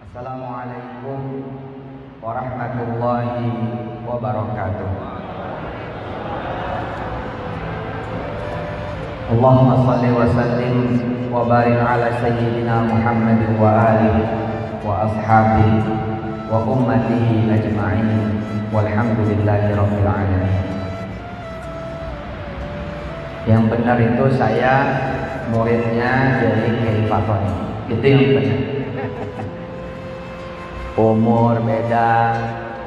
Assalamualaikum warahmatullahi wabarakatuh. Allahumma salli wa sallim wa barik ala sayyidina Muhammad wa alihi wa ashabihi wa ummatihi ajma'in walhamdulillahi rabbil alamin. Yang benar itu saya muridnya dari Kiai Fatoni. Itu yang benar. Umur beda,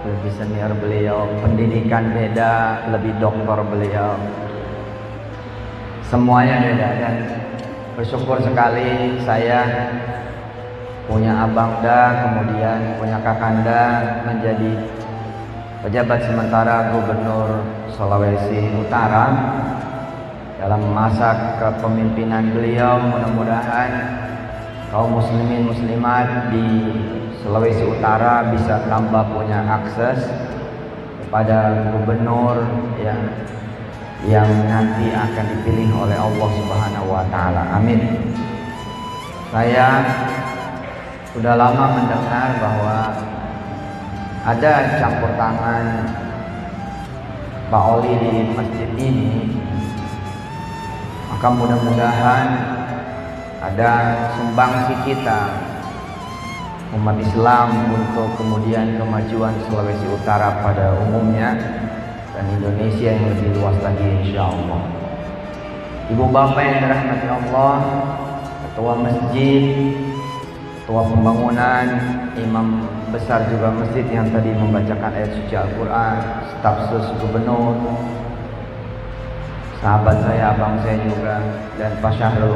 lebih senior beliau, pendidikan beda, lebih doktor beliau, semuanya beda. Dan bersyukur sekali saya punya abangda, kemudian punya kakanda menjadi pejabat sementara Gubernur Sulawesi Utara. Dalam masa kepemimpinan beliau, mudah-mudahan kaum muslimin muslimat di Sulawesi Utara bisa tambah punya akses kepada gubernur yang nanti akan dipilih oleh Allah Subhanahu wa taala. Amin. Saya sudah lama mendengar bahwa ada campur tangan Pak Oli di masjid ini. Maka mudah-mudahan ada sumbangsi kita umat Islam untuk kemudian kemajuan Sulawesi Utara pada umumnya dan Indonesia yang lebih luas lagi insyaallah. Ibu bapak yang dirahmati Allah, ketua masjid, ketua pembangunan, imam besar juga masjid yang tadi membacakan ayat suci Al-Quran, staf sus gubernur, sahabat saya, abang saya juga, dan Pak Syahrul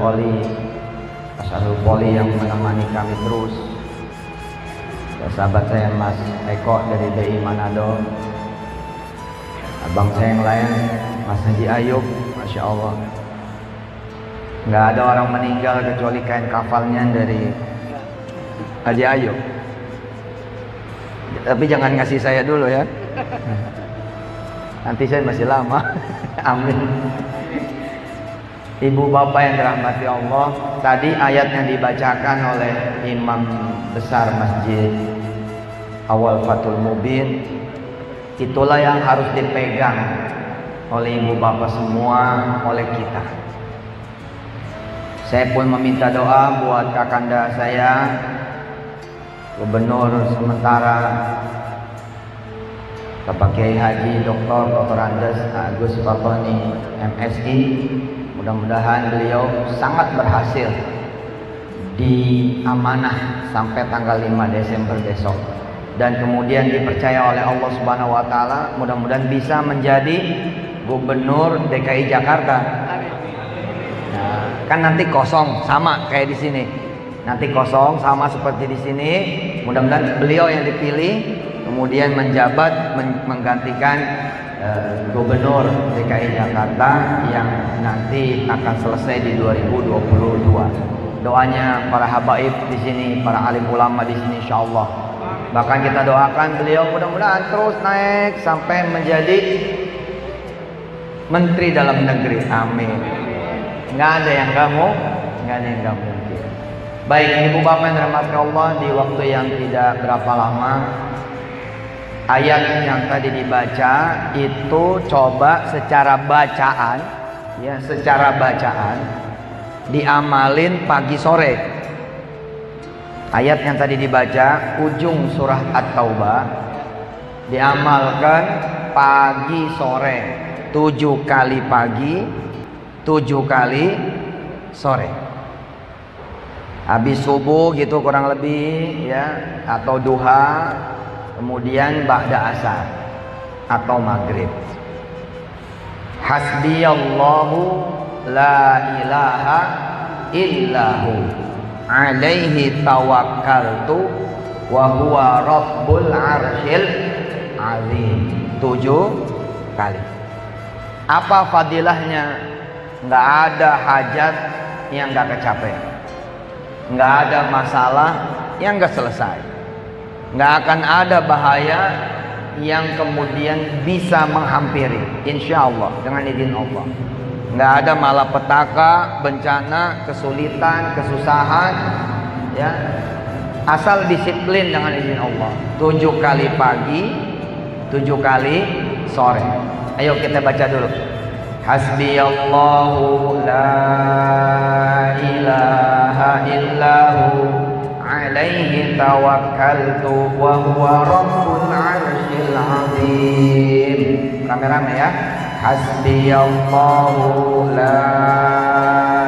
Poli yang menemani kami terus, dan sahabat saya Mas Eko dari BI Manado, abang saya yang lain Mas Haji Ayub, Masya Allah, nggak ada orang meninggal kecuali kain kafalnya dari Haji Ayub. Tapi jangan ngasih saya dulu ya, nanti saya masih lama. Amin. Ibu bapak yang dirahmati Allah, tadi ayat yang dibacakan oleh imam besar masjid Awal Fathul Mubin, itulah yang harus dipegang oleh ibu bapak semua, oleh kita. Saya pun meminta doa buat kakanda saya, gubernur sementara Bapak Kiai Haji Dr. Andes Agus Fatoni MSI. Mudah-mudahan beliau sangat berhasil diamanah sampai tanggal 5 Desember besok, dan kemudian dipercaya oleh Allah Subhanahu wa taala, mudah-mudahan bisa menjadi gubernur DKI Jakarta. Nah, kan nanti kosong sama kayak di sini. Nanti kosong sama seperti di sini. Mudah-mudahan beliau yang dipilih kemudian menjabat menggantikan gubernur DKI Jakarta yang nanti akan selesai di 2022. Doanya para habaib di sini, para alim ulama di sini insyaallah. Bahkan kita doakan beliau mudah-mudahan terus naik sampai menjadi menteri dalam negeri. Amin. Nggak ada yang nggak mungkin. Baik, ibu bapak yang dirahmati Allah, di waktu yang tidak berapa lama, ayat yang tadi dibaca itu coba secara bacaan, ya, secara bacaan diamalin pagi sore. Ayat yang tadi dibaca ujung surah At-Taubah diamalkan pagi sore, 7 kali pagi, 7 kali sore. Habis subuh gitu kurang lebih ya, atau duha, kemudian ba'da asar atau maghrib. Hasbiyallahu la ilaha illahu alaihi tawakkaltu wa huwa rabbul arsyil azim. 7 kali. Apa fadilahnya? Nggak ada hajat yang nggak kecapai, nggak ada masalah yang nggak selesai, nggak akan ada bahaya yang kemudian bisa menghampiri, insya Allah dengan izin Allah. Nggak ada malapetaka, bencana, kesulitan, kesusahan, ya. asal disiplin dengan izin Allah. 7 kali pagi, 7 kali sore. Ayo kita baca dulu. Hasbiyallahu la ilaha illahu alaihi tawakkaltu wa huwa rabbul arsyil azim. Rame-rame ya. Hasbiyallahu la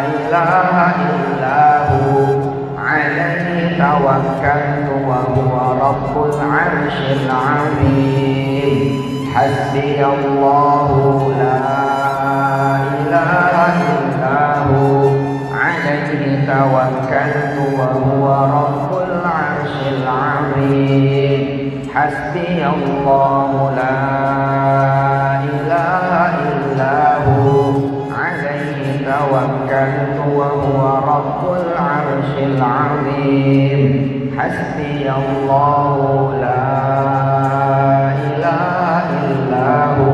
ilaha illahu alaihi tawakkaltu wa huwa rabbul arsyil azim. Hasbiyallahu la ilaha illahu alaihi tawakkaltu wa huwa rabbul arsyil azim. Hasbiyallahu la ilaha illahu alaihi tawakkaltu wa huwa rabbul arsyil azim. Hasbiyallahu la ilaha illahu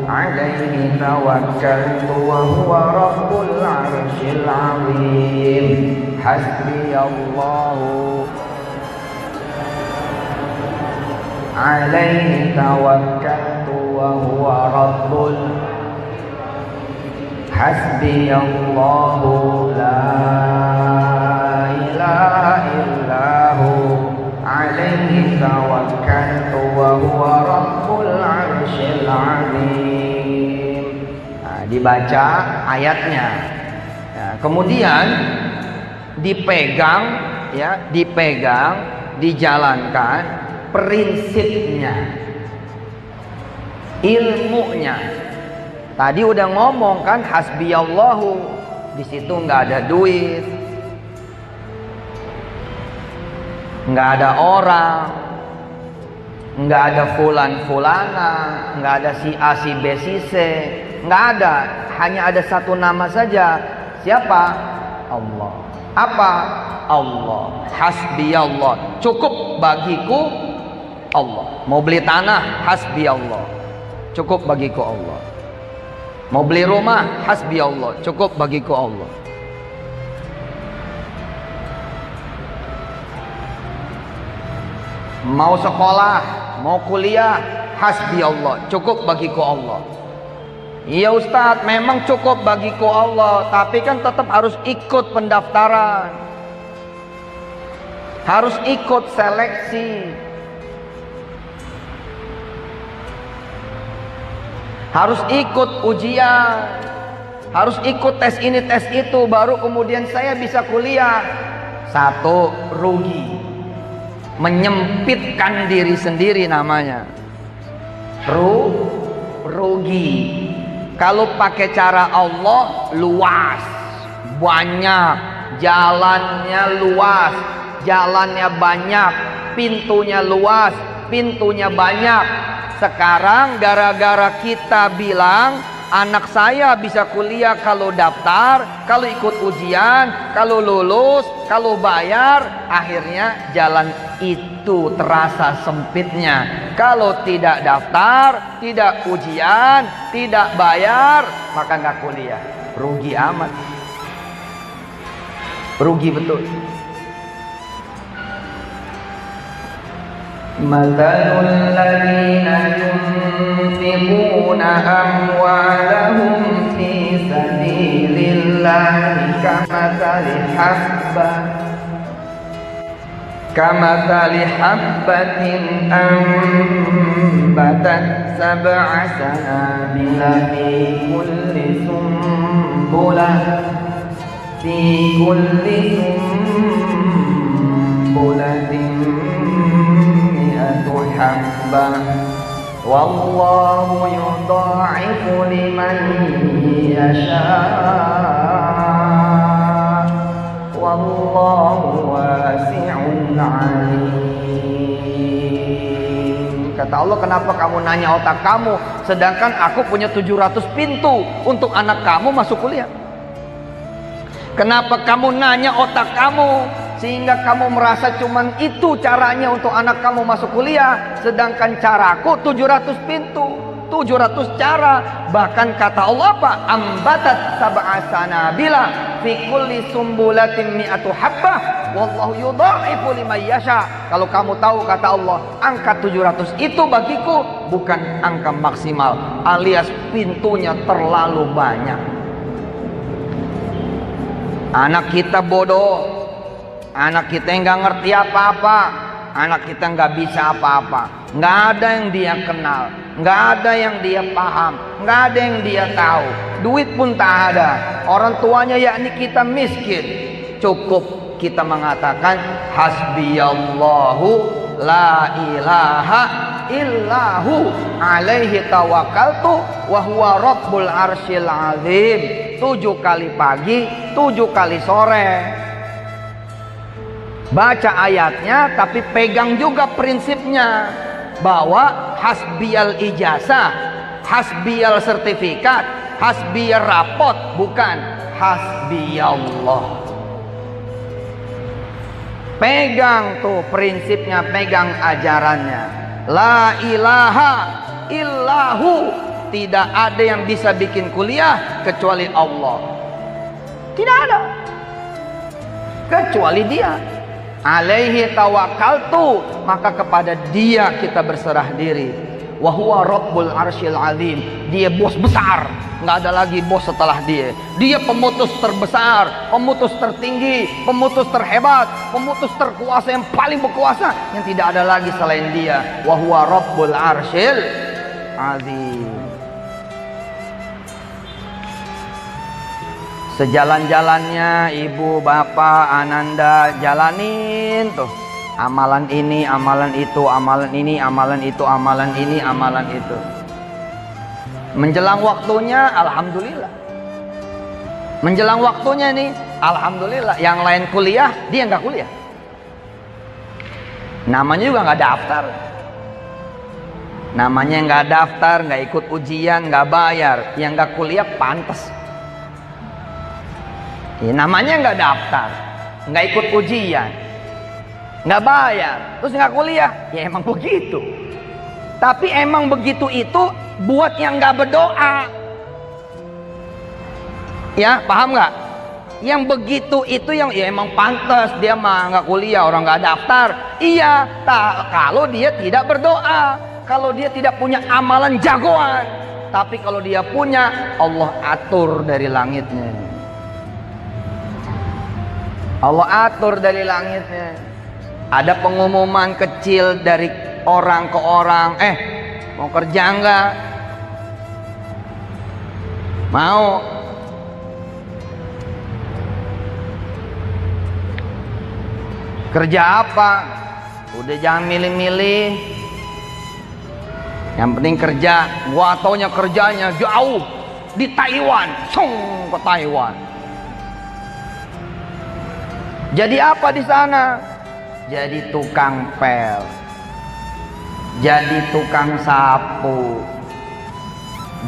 alaihi tawakkaltu wa huwa rabbul arsyil azim. Hasbiyallahu alaihi tawakkaltu wa huwa rabbul Hasbiyallahu la ilaha illahu alaihi tawakkaltu wa huwa rabbul arsyil azim. Nah, dibaca ayatnya. Nah, kemudian dipegang ya, dijalankan prinsipnya, ilmunya. Tadi udah ngomong kan, hasbiyallahu, di situ nggak ada duit, nggak ada orang, nggak ada fulan-fulana, nggak ada si A, si B, si C, nggak ada. Hanya ada satu nama saja. Siapa? Allah. Apa? Allah. Hasbiyallah. Cukup bagiku Allah. Mau beli tanah, hasbiyallah. Cukup bagiku Allah. Mau beli rumah, hasbiyallah. Cukup bagiku Allah. Mau sekolah, mau kuliah, hasbiyallah. Cukup bagiku Allah. Iya Ustadz, memang cukup bagiku Allah, tapi kan tetap harus ikut pendaftaran, harus ikut seleksi, harus ikut ujian, harus ikut tes ini tes itu, baru kemudian saya bisa kuliah. Satu, rugi, menyempitkan diri sendiri namanya. Rugi. Kalau pakai cara Allah, luas, banyak, jalannya luas, jalannya banyak, pintunya luas, pintunya banyak. Sekarang gara-gara kita bilang anak saya bisa kuliah kalau daftar, kalau ikut ujian, kalau lulus, kalau bayar, akhirnya jalan itu terasa sempitnya. Kalau tidak daftar, tidak ujian, tidak bayar, maka nggak kuliah. Rugi amat. Rugi betul. Mathalul ladzina yunfiquna amwalahum fi sabilillahi kamathali habbatin ambatat sab'a sanabila fi kulli sumbulatin mi'atu habbah wallahu yudha'ifu liman yasha' wallahu wasi'un alim. Kata Allah, kenapa kamu nanya otak kamu, sedangkan aku punya 700 pintu untuk anak kamu masuk kuliah? Kenapa kamu nanya otak kamu sehingga kamu merasa cuman itu caranya untuk anak kamu masuk kuliah, sedangkan caraku 700 pintu, 700 cara, Bahkan kata Allah apa? Ambatat sab'a sanabila fi kulli sumbulatin mi'atu habbah wallahu yudha'ifu liman yasha. Kalau kamu tahu, kata Allah, angka 700 itu bagiku bukan angka maksimal, alias pintunya terlalu banyak. Anak kita bodoh, anak kita nggak ngerti apa-apa, anak kita nggak bisa apa-apa, nggak ada yang dia kenal, nggak ada yang dia paham, nggak ada yang dia tahu, duit pun tak ada, orang tuanya yakni kita miskin. Cukup kita mengatakan hasbiyallahu la ilaha illahu alaihi tawakkaltu wa huwa rabbul arsyil azim. 7 kali pagi, 7 kali sore. Baca ayatnya tapi pegang juga prinsipnya, bahwa hasbiyal ijazah, hasbiyal sertifikat, hasbiyal rapot, bukan hasbiyallah. Pegang tuh prinsipnya, pegang ajarannya. La ilaha illahu. Tidak ada yang bisa bikin kuliah kecuali Allah. Tidak ada kecuali Dia. Alaihi tawakkaltu, maka kepada Dia kita berserah diri. Wa huwa rabbul arsyil azim. Dia bos besar, nggak ada lagi bos setelah Dia. Dia pemutus terbesar, pemutus tertinggi, pemutus terhebat, pemutus terkuasa, yang paling berkuasa, yang tidak ada lagi selain Dia. Wa huwa rabbul arsyil azim. Sejalan-jalannya ibu, bapak, ananda jalanin tuh amalan ini, amalan itu, amalan ini, amalan itu, amalan ini, amalan itu. Menjelang waktunya alhamdulillah. Menjelang waktunya nih alhamdulillah, yang lain kuliah dia nggak kuliah. Namanya juga nggak daftar. Namanya nggak daftar, nggak ikut ujian, nggak bayar. Yang nggak kuliah pantas. Ya, namanya nggak daftar, nggak ikut ujian, nggak bayar, terus nggak kuliah. Ya emang begitu. Tapi emang begitu itu buat yang nggak berdoa. Ya paham nggak? Yang begitu itu yang ya emang pantas, dia mah nggak kuliah, orang nggak daftar. Iya, kalau dia tidak berdoa, kalau dia tidak punya amalan jagoan. Tapi kalau dia punya, Allah atur dari langitnya. Allah atur dari langitnya. Ada pengumuman kecil dari orang ke orang, mau kerja enggak? Mau? Kerja apa? Udah jangan milih-milih. Yang penting kerja. Gua taunya kerjanya jauh di Taiwan, ke Taiwan. Jadi apa di sana? Jadi tukang pel, jadi tukang sapu,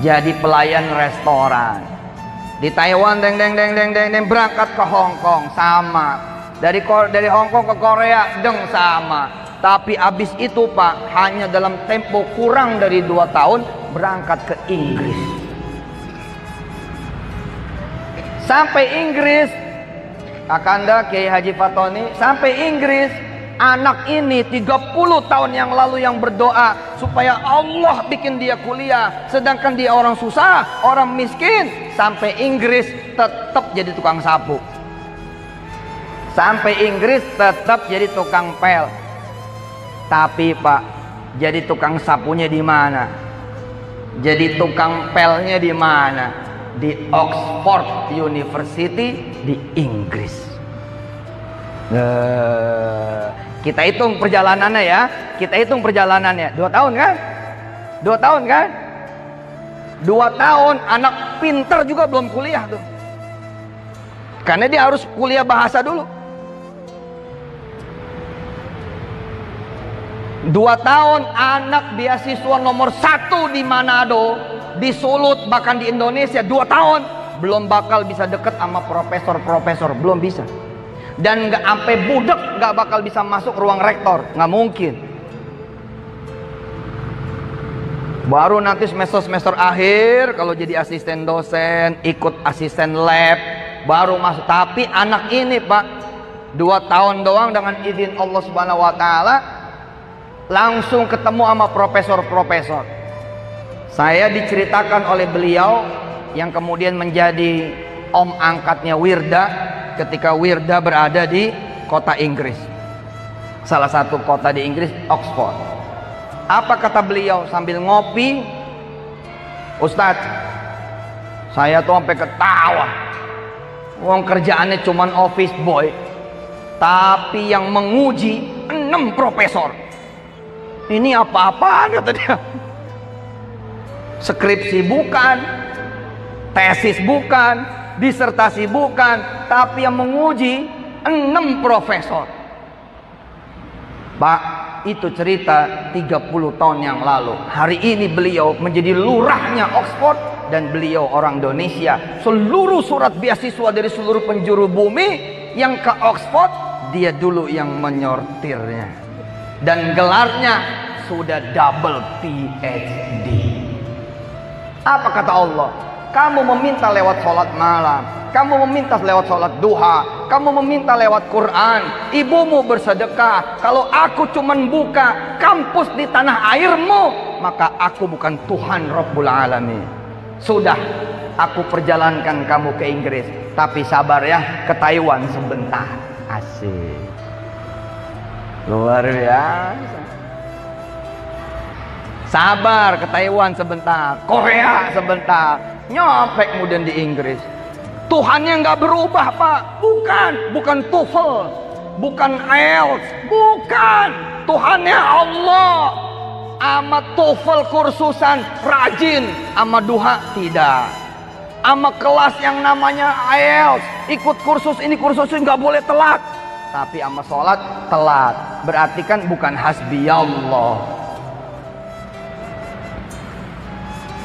jadi pelayan restoran. Di Taiwan berangkat ke Hong Kong sama. Dari Hong Kong ke Korea sama. Tapi abis itu Pak, hanya dalam tempo kurang dari 2 tahun berangkat ke Inggris. Sampai Inggris, Kakanda Kiai Haji Fatoni sampai Inggris. Anak ini 30 tahun yang lalu yang berdoa supaya Allah bikin dia kuliah, sedangkan dia orang susah, orang miskin. Sampai Inggris tetap jadi tukang sapu. Sampai Inggris tetap jadi tukang pel. Tapi Pak, jadi tukang sapunya di mana? Jadi tukang pelnya di mana? Di Oxford University di Inggris. Kita hitung perjalanannya ya. Kita hitung perjalanannya 2 tahun kan? 2 tahun kan? 2 tahun. Anak pinter juga belum kuliah tuh. Karena dia harus kuliah bahasa dulu. 2 tahun anak beasiswa nomor 1 di Manado, di Sulut, bahkan di Indonesia. 2 tahun belum bakal bisa deket sama profesor-profesor, belum bisa. Dan nggak sampai budek nggak bakal bisa masuk ruang rektor, nggak mungkin. Baru nanti semester akhir kalau jadi asisten dosen, ikut asisten lab, baru masuk. Tapi anak ini Pak, 2 tahun doang dengan izin Allah Subhanahu wa taala langsung ketemu sama profesor-profesor. Saya diceritakan oleh beliau yang kemudian menjadi om angkatnya Wirda ketika Wirda berada di kota Inggris. Salah satu kota di Inggris, Oxford. Apa kata beliau sambil ngopi? Ustadz, saya tuh sampai ketawa. Wong kerjaannya cuman office boy, tapi yang menguji 6 profesor. Ini apa-apaan kata dia. Skripsi bukan, tesis bukan, disertasi bukan, tapi yang menguji 6 profesor. Pak, itu cerita 30 tahun yang lalu. Hari ini beliau menjadi lurahnya Oxford dan beliau orang Indonesia. Seluruh surat beasiswa dari seluruh penjuru bumi yang ke Oxford, dia dulu yang menyortirnya. Dan gelarnya sudah double PhD. Apa kata Allah? Kamu meminta lewat sholat malam, kamu meminta lewat sholat duha, kamu meminta lewat Quran, ibumu bersedekah. Kalau aku cuman buka kampus di tanah airmu, maka aku bukan Tuhan Rabbul Alamin. Sudah, aku perjalankan kamu ke Inggris, tapi sabar ya, ke Taiwan sebentar. Asik, luar biasa. Sabar, ke Taiwan sebentar, Korea sebentar, nyampe kemudian di Inggris. Tuhannya nggak berubah Pak, bukan TOEFL, bukan IELTS, bukan. Tuhannya Allah. Ama TOEFL kursusan rajin, ama duha tidak. Ama kelas yang namanya IELTS, ikut kursus ini kursus ini nggak boleh telat. Tapi ama sholat telat, berarti kan bukan hasbiyallah.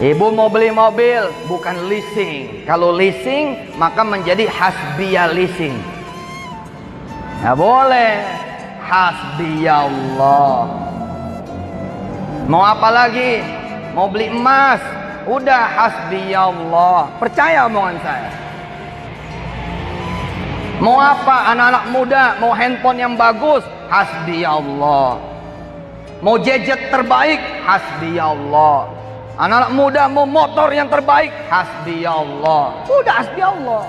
Ibu mau beli mobil, bukan leasing. Kalau leasing, maka menjadi hasbiyah leasing. Nggak boleh. Hasbiyallah. Mau apa lagi? Mau beli emas? Udah hasbiyallah. Percaya omongan saya. Mau apa? Anak-anak muda, mau handphone yang bagus? Hasbiyallah. Mau gadget terbaik? Hasbiyallah. Anak-anak muda mau motor yang terbaik, hasbiyallah. Udah hasbiyallah.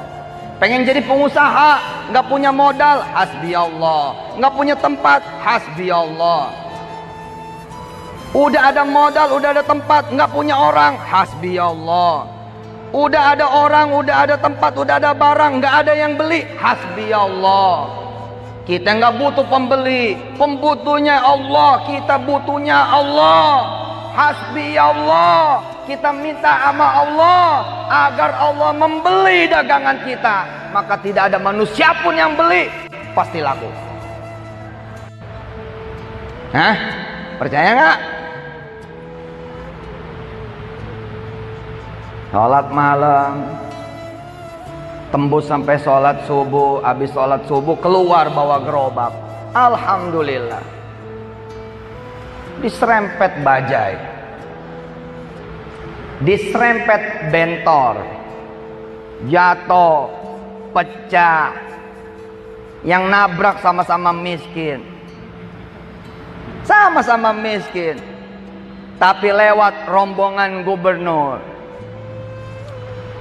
Pengen jadi pengusaha, nggak punya modal, hasbiyallah. Nggak punya tempat, hasbiyallah. Udah ada modal, udah ada tempat, nggak punya orang, hasbiyallah. Udah ada orang, udah ada tempat, udah ada barang, nggak ada yang beli, hasbiyallah. Kita nggak butuh pembeli, pembutuhnya Allah, kita butuhnya Allah. Hasbi Allah, kita minta sama Allah agar Allah membeli dagangan kita, maka tidak ada manusia pun yang beli, pasti laku. Hah? Percaya nggak? Sholat malam, tembus sampai sholat subuh, habis sholat subuh keluar bawa gerobak, alhamdulillah. Diserempet bajai, diserempet bentor, jatuh, pecah. Yang nabrak sama-sama miskin, sama-sama miskin, tapi lewat rombongan gubernur.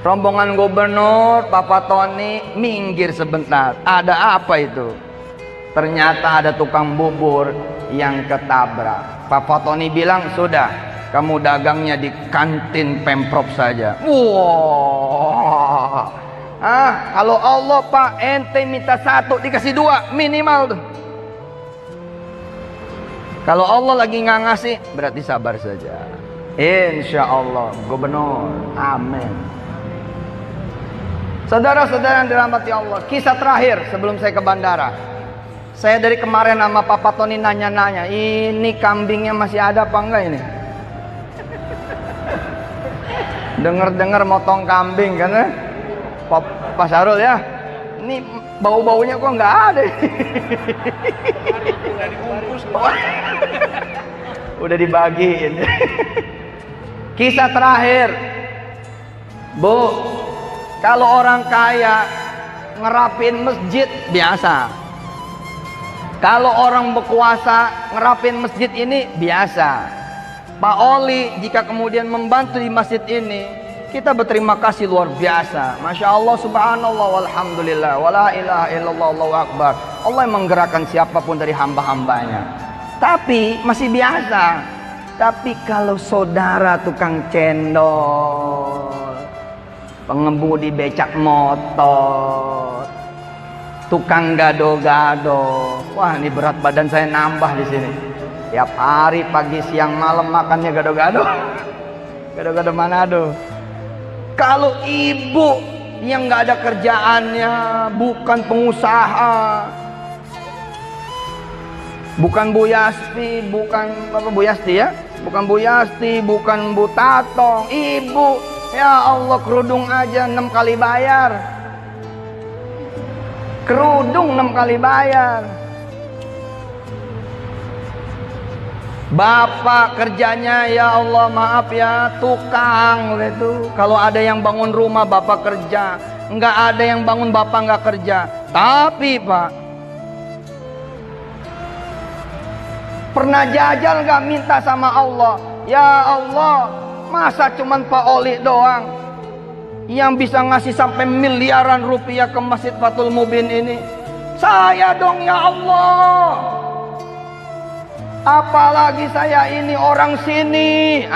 Rombongan gubernur, Bapak Tony minggir sebentar. Ada apa itu? Ternyata ada tukang bubur yang ketabrak. Pak Tony bilang, sudah, kamu dagangnya di kantin Pemprov saja. Wah, kalau Allah Pak, ente minta 1 dikasih 2 minimal tuh. Kalau Allah lagi nggak ngasih, berarti sabar saja. Insya Allah, gubernur, amin. Saudara-saudara yang dirahmati Allah, kisah terakhir sebelum saya ke bandara. Saya dari kemarin sama Papa Tony nanya-nanya, ini kambingnya masih ada apa enggak ini? Dengar-dengar motong kambing kan ya? Pak Sarul ya, ini bau-baunya kok nggak ada. Udah dibagiin. Kisah terakhir, Bu, kalau orang kaya ngerapin masjid biasa. Kalau orang berkuasa ngerapin masjid ini biasa. Pak Oli jika kemudian membantu di masjid ini, kita berterima kasih luar biasa. Masya Allah, subhanallah, walhamdulillah, wala ilaha illallah, Allahu akbar. Allah yang menggerakkan siapapun dari hamba-hambanya. Tapi masih biasa. Tapi kalau saudara tukang cendol, pengemudi becak motor, tukang gado-gado, wah ini berat badan saya nambah di sini. Tiap hari pagi siang malam makannya gado-gado. Gado-gado Manado. Kalau ibu yang nggak ada kerjaannya, bukan pengusaha, bukan Bu Yasti, bukan apa Bu Yasti ya, bukan Bu Yasti, bukan Bu Tatong, ibu, ya Allah kerudung aja 6 kali bayar, kerudung 6 kali bayar. Bapak kerjanya ya Allah maaf ya tukang itu. Kalau ada yang bangun rumah bapak kerja, nggak ada yang bangun bapak nggak kerja. Tapi Pak, pernah jajal nggak minta sama Allah, ya Allah masa cuman Pak Oli doang yang bisa ngasih sampai miliaran rupiah ke Masjid Fathul Mubin ini? Saya dong ya Allah. Apalagi saya ini orang sini.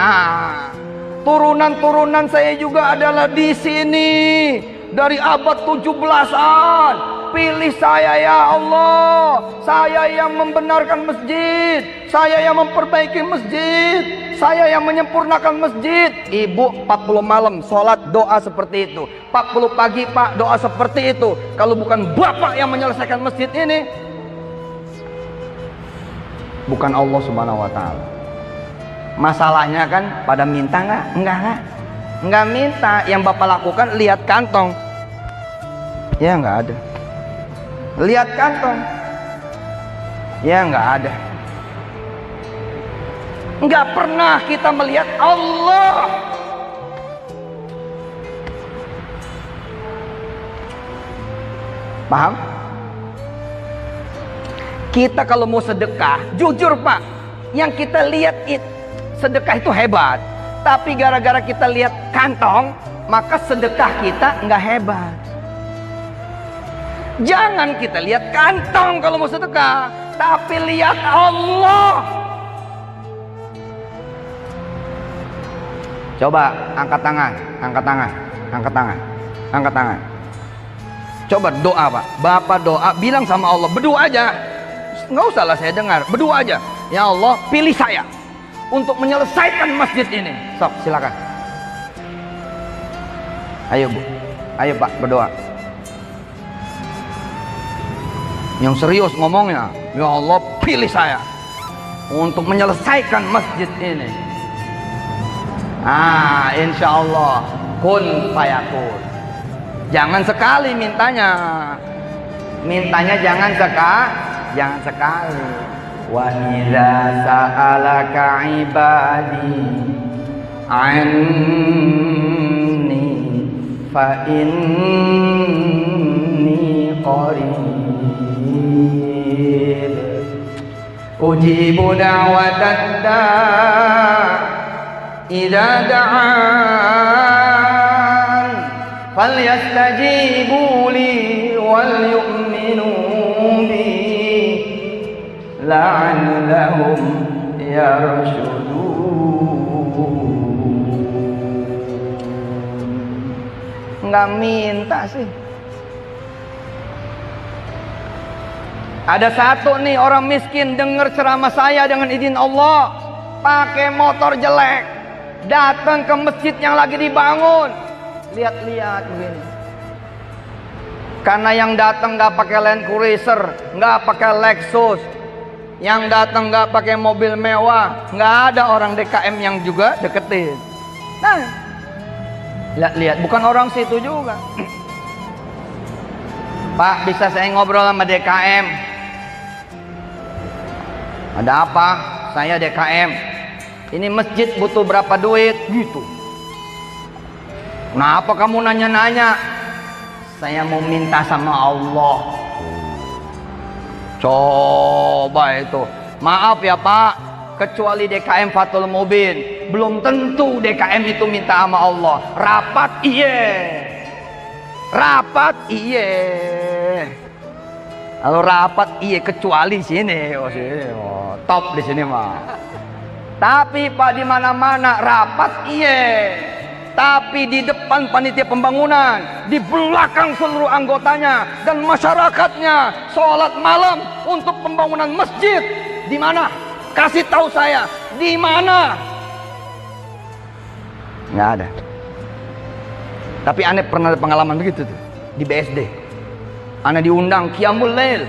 Turunan-turunan saya juga adalah di sini dari abad 17-an. Pilih saya ya Allah. Saya yang membenarkan masjid, saya yang memperbaiki masjid, saya yang menyempurnakan masjid. Ibu 40 malam sholat doa seperti itu, 40 pagi Pak doa seperti itu. Kalau bukan Bapak yang menyelesaikan masjid ini, bukan Allah Subhanahu wa ta'ala. Masalahnya kan pada minta nggak? Enggak minta. Yang Bapak lakukan lihat kantong, ya nggak ada. Lihat kantong, ya nggak ada. Nggak pernah kita melihat Allah. Paham? Kita kalau mau sedekah, jujur Pak, yang kita lihat sedekah itu hebat. Tapi gara-gara kita lihat kantong, maka sedekah kita nggak hebat. Jangan kita lihat kantong kalau mau sedekah, tapi lihat Allah. Coba angkat tangan, angkat tangan, angkat tangan, angkat tangan. Coba doa Pak, Bapak doa, bilang sama Allah, berdoa aja. Nggak usah lah saya dengar, berdua aja. Ya Allah pilih saya untuk menyelesaikan masjid ini. Sok silakan. Ayo Bu, ayo Pak berdoa. Yang serius ngomongnya, ya Allah pilih saya untuk menyelesaikan masjid ini. Insya Allah kun fayakun. Jangan sekali mintanya, jangan sekali. Wa idza sa'alaka ibadi anni fa inni qarib ujibu da'watad da'i idza da'an falyastajibu li wal yu'minu bi la'allahum yarshudun. Nggak minta sih. Ada satu nih orang miskin dengar ceramah saya dengan izin Allah, pakai motor jelek, datang ke masjid yang lagi dibangun, lihat-lihat begini. Karena yang datang nggak pakai Land Cruiser, nggak pakai Lexus, yang datang nggak pakai mobil mewah, nggak ada orang DKM yang juga deketin. Nah, lihat-lihat, bukan orang situ juga. Pak, bisa saya ngobrol sama DKM? Ada apa? Saya DKM. Ini masjid butuh berapa duit gitu. Kenapa kamu nanya-nanya? Saya mau minta sama Allah. Coba itu. Maaf ya Pak, kecuali DKM Fathul Mubin, belum tentu DKM itu minta sama Allah. Rapat iye. Rapat iye. Kalau rapat iye kecuali sini. Oh sini. Oh, top di sini mah. Tapi Pak di mana-mana rapat iye. Tapi di depan panitia pembangunan, di belakang seluruh anggotanya dan masyarakatnya sholat malam untuk pembangunan masjid. Di mana? Kasih tahu saya, di mana? Nggak ada. Tapi aneh pernah ada pengalaman begitu tuh di BSD. Aneh diundang Qiyamul Lail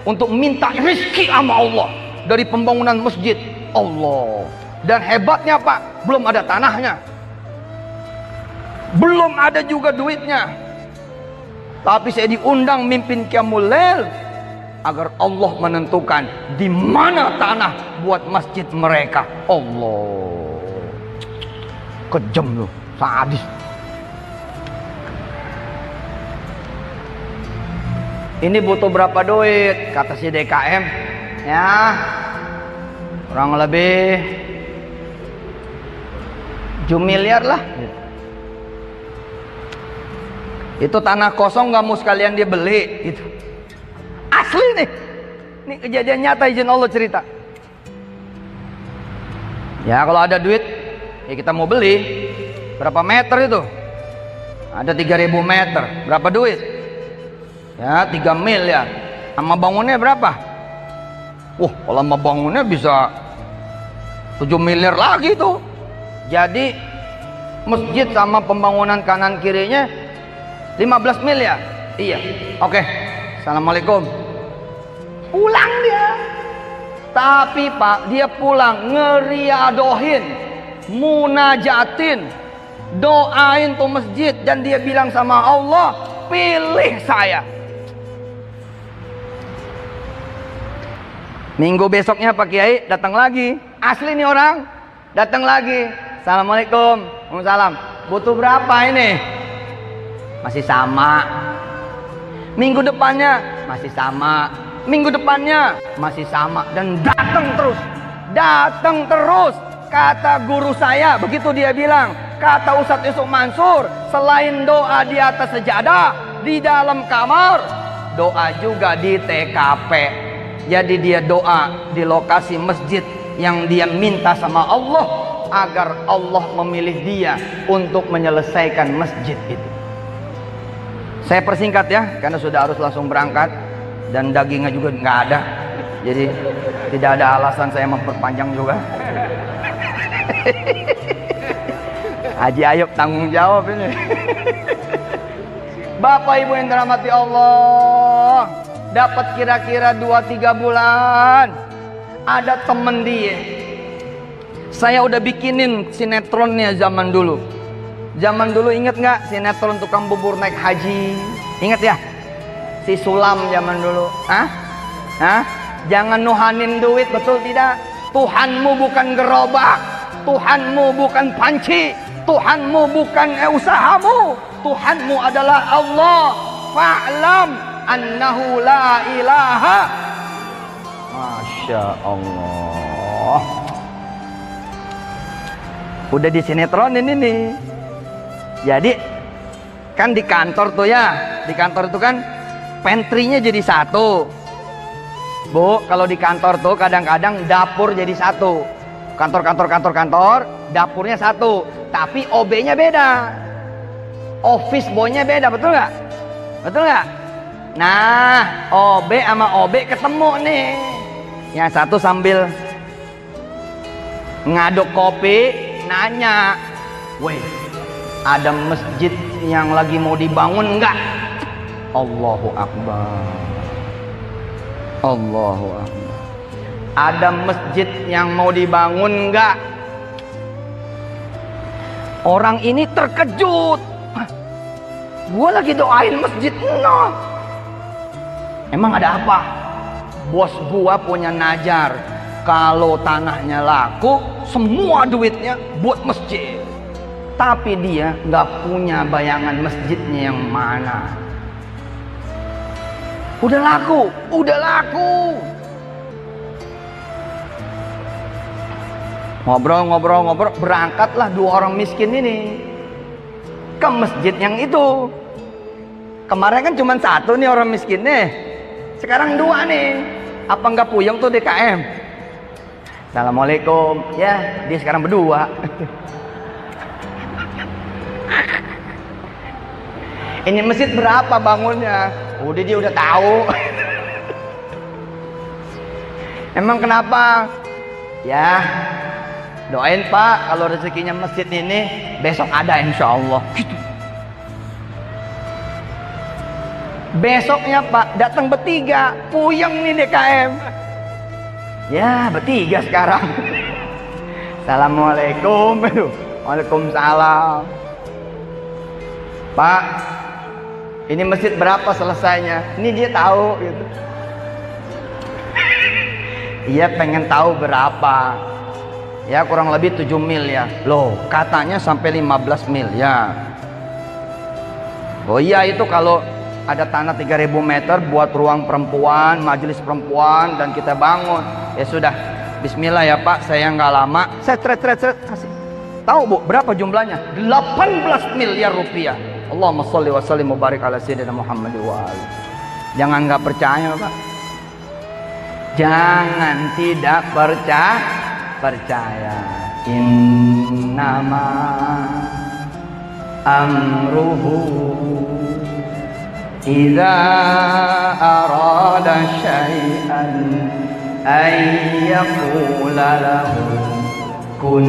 untuk minta rezeki sama Allah dari pembangunan masjid. Allah. Dan hebatnya Pak, belum ada tanahnya. Belum ada juga duitnya. Tapi saya diundang mimpin Qiyamul Lail agar Allah menentukan di mana tanah buat masjid mereka. Allah. Kejam loh, sadis. Ini butuh berapa duit? Kata si DKM. Ya, kurang lebih 7 miliar lah. Itu tanah kosong nggak mau sekalian dia beli gitu. Asli nih. Ini kejadian nyata, izin Allah cerita. Ya kalau ada duit ya kita mau beli. Berapa meter itu? Ada 3.000 meter. Berapa duit? Ya 3 miliar. Sama bangunnya berapa? Wah kalau sama bangunnya bisa 7 miliar lagi tuh. Jadi masjid sama pembangunan kanan kirinya 15 miliar. Iya. Oke. Assalamualaikum. Pulang dia. Tapi Pak, dia pulang ngeriadohin, munajatin, doain tuh masjid dan dia bilang sama Allah, pilih saya. Minggu besoknya Pak Kiai datang lagi. Asli nih orang. Datang lagi. Assalamualaikum. Waalaikumsalam. Butuh berapa ini? Masih sama. Minggu depannya masih sama. Minggu depannya masih sama. Dan datang terus. Datang terus. Kata guru saya, begitu dia bilang. Kata Ustadz Yusuf Mansur, selain doa di atas sejadah, di dalam kamar, doa juga di TKP. Jadi dia doa di lokasi masjid yang dia minta sama Allah agar Allah memilih dia untuk menyelesaikan masjid itu. Saya persingkat ya, karena sudah harus langsung berangkat dan dagingnya juga nggak ada, jadi tidak ada alasan saya memperpanjang juga. Haji Ayub tanggung jawab ini. Bapak Ibu yang dirahmati Allah, dapat kira-kira 2-3 bulan, ada temen dia. Saya udah bikinin sinetronnya zaman dulu. Zaman dulu inget nggak sinetron tukang bubur naik haji? Ingat ya? Si Sulam zaman dulu. Hah? Hah? Jangan nuhanin duit, betul tidak? Tuhanmu bukan gerobak, Tuhanmu bukan panci, Tuhanmu bukan usahamu, Tuhanmu adalah Allah. Fa'lam annahu la ilaha. Masya Allah. Udah di sinetron ini nih. Jadi kan di kantor tuh ya, di kantor itu kan pantry-nya jadi satu. Bu, kalau di kantor tuh kadang-kadang dapur jadi satu. Kantor, dapurnya satu. Tapi OB-nya beda. Office boy-nya beda, betul nggak? Betul nggak? Nah, OB sama OB ketemu nih. Yang satu sambil ngaduk kopi, nanya, weh, ada masjid yang lagi mau dibangun enggak? Allahu Akbar. Allahu Akbar. Ada masjid yang mau dibangun enggak? Orang ini terkejut. Gua lagi doain masjid. No. Emang ada apa? Bos gua punya najar. kalau tanahnya laku, semua duitnya buat masjid. Tapi dia nggak punya bayangan masjidnya yang mana. Udah laku, udah laku. Ngobrol, berangkatlah dua orang miskin ini ke masjid yang itu. Kemarin kan cuma satu nih orang miskin nih, sekarang dua nih. Apa nggak puyeng tuh DKM? Assalamualaikum. Ya, dia sekarang berdua. Ini masjid berapa bangunnya? Udah, dia udah tahu. Emang kenapa? Ya, doain Pak kalau rezekinya masjid ini besok ada insya Allah. Gitu. Besoknya Pak datang bertiga, puyeng nih DKM. Ya bertiga sekarang. Assalamualaikum. Waalaikumsalam. Pak, ini masjid berapa selesainya? Ini dia tahu gitu. Iya pengen tahu berapa. Ya kurang lebih 7 miliar. Loh katanya sampai 15 miliar. Oh iya itu kalau ada tanah 3.000 meter buat ruang perempuan, majelis perempuan, dan kita bangun. Ya sudah, bismillah ya Pak, saya nggak lama. Saya kasih. Tahu Bu, berapa jumlahnya? 18 miliar rupiah. Allahumma sholli wa sallim wa barik ala sayyidina Muhammad wa ali. Jangan nggak percaya Pak. Jangan tidak percaya. Innama amruhu idza arada syai'an ay yaqula lahu kun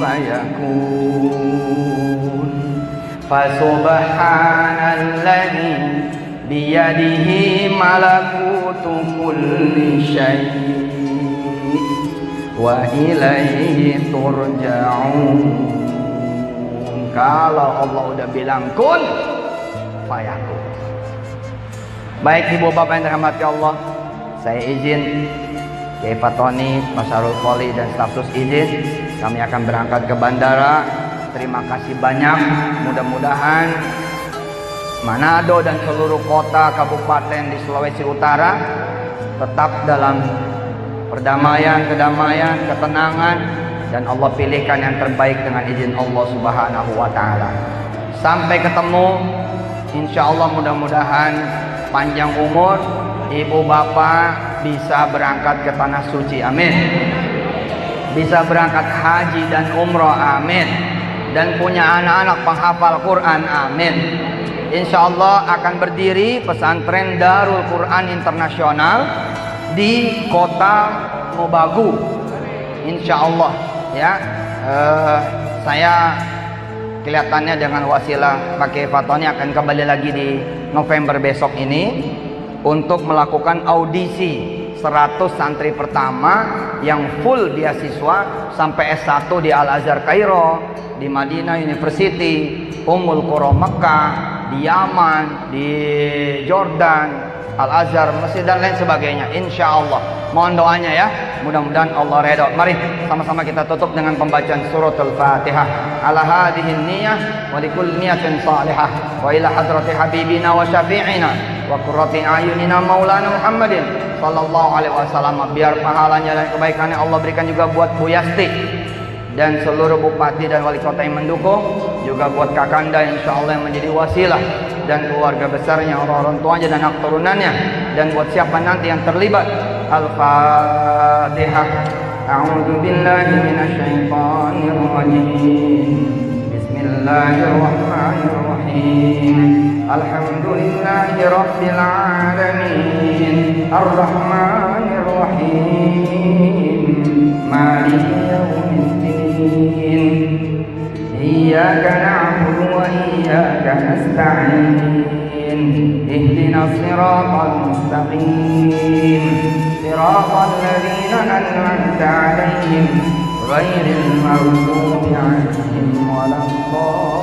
fayakun. Fasubhanalladzi biyadihi malakutu kulli syai' wa ilaihi turja'un. Kalau Allah udah bilang kun fayakun. Baik ibu bapak yang dirahmati Allah, saya izin Kiai Fatoni, Mas Sarul Qoli dan staf sus izin, kami akan berangkat ke bandara. Terima kasih banyak. Mudah-mudahan Manado dan seluruh kota kabupaten di Sulawesi Utara tetap dalam perdamaian, kedamaian, ketenangan, dan Allah pilihkan yang terbaik dengan izin Allah Subhanahu wa taala. Sampai ketemu insya Allah, mudah-mudahan panjang umur, ibu bapak bisa berangkat ke tanah suci, amin. Bisa berangkat haji dan umroh, amin. Dan punya anak-anak penghafal Quran, amin. Insya Allah akan berdiri pesantren Darul Quran Internasional di kota Mobagu, insya Allah ya. Saya kelihatannya dengan wasilah Pak Kiai Fatoni akan kembali lagi di November besok ini untuk melakukan audisi 100 santri pertama yang full beasiswa sampai S1 di Al-Azhar Kairo, di Madinah University, Ummul Qura Mekah, di Yaman, di Jordan, Al-Azhar, Mesir, dan lain sebagainya. Insya Allah, mohon doanya ya, mudah-mudahan Allah redha. Mari sama-sama kita tutup dengan pembacaan suratul Fatihah. Ala hadhihi niyyah wa likulli niyatin salihah wa ila hadrati habibina wa syafi'ina wa qurrati ayunina maulana Muhammadin sallallahu alaihi wasallam. Biar pahalanya dan kebaikannya Allah berikan juga buat Bu Yasti dan seluruh bupati dan wali kota yang mendukung, juga buat kakanda insya Allah yang menjadi wasilah, dan keluarga besarnya, orang tuanya dan anak turunannya, dan buat siapa nanti yang terlibat. Al-Fatihah. A'udzu billahi minasyaitonir rajim. Bismillahirrahmanirrahim. Alhamdulillahi rabbil alamin. Ar-Rahmanir Rahim. Maliki yaumiddin. Iyyaka na'budu wa iyyaka nasta'in. Ihdinas siratal mustaqim. Siratal ladzina an'amta 'alaihim ghairil maghdubi 'alaihim waladdallin.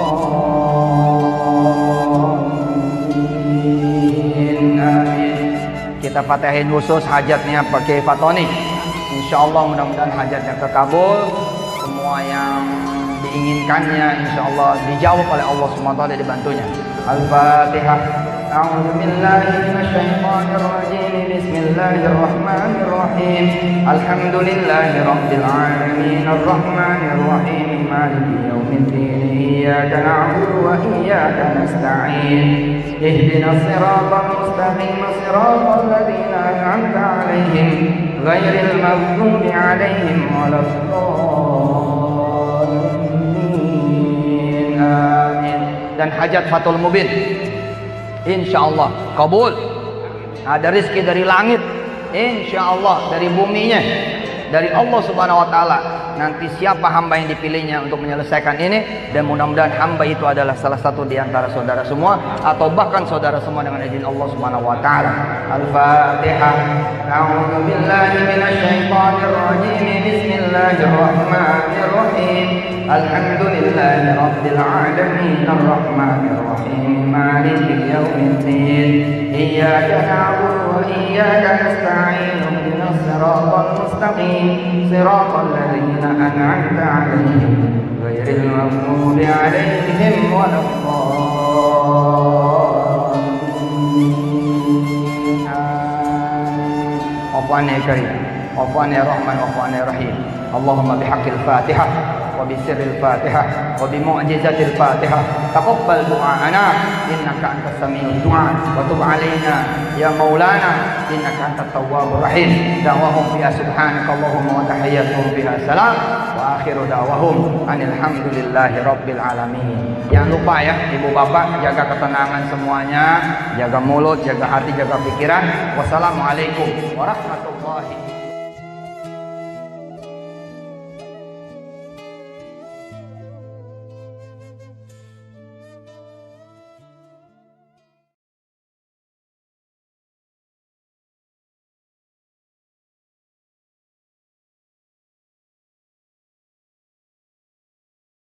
Amin. Kita fatihin khusus hajatnya Pak Kiai Fatoni. Insya Allah mudah-mudahan hajatnya terkabul, semua yang diinginkannya insya Allah dijawab oleh Allah SWT, dibantunya. Al-Fatihah. A'udzu billahi minasyaitonir rajim. Bismillahirrahmanirrahim. Alhamdulillahi rabbil alamin arrahmanir rahim maliki yaumiddin iyyaka na'budu wa iyyaka nasta'in ihdinas siratal mustaqim siratal ladzina an'amta 'alaihim ghairil maghdubi 'alaihim waladdallin. Amin. Dan hajat Fathul Mubin insya Allah kabul. Ada rezeki dari langit, insya Allah dari buminya, dari Allah Subhanahu Wa Taala. Nanti siapa hamba yang dipilihnya untuk menyelesaikan ini, dan mudah-mudahan hamba itu adalah salah satu di antara saudara semua, atau bahkan saudara semua dengan izin Allah Subhanahu Wa Taala. Al-Fatihah. A'udzu billahi minasyaitonir rajim. Bismillahirrahmanirrahim. Alhamdulillahi rabbil alamin arrahmanir rahim maliki yaumiddin iyyaka na'budu wa iyyaka nasta'in ihdinas siratal mustaqim siratal ladzina an'amta 'alaihim ghairil maghdubi 'alaihim waladdallin. Afwan ya Karim, afwan ya Rahman, afwan ya Rahim. Allahumma bihaqqil Fatihah wa bisirril Fatihah wa bimu'jizatil Fatihah taqabbal du'ana innaka antas samiul du'a wa tub 'alaina ya maulana innaka antat tawwabur rahim. Da'wahum fiha subhanakallahumma wa tahiyyatuhum fiha salam wa akhiru da'wahum anil hamdulillahi rabbil alamin. Jangan lupa ya ibu bapak, jaga ketenangan semuanya, jaga mulut, jaga hati, jaga pikiran. Wassalamualaikum warahmatullahi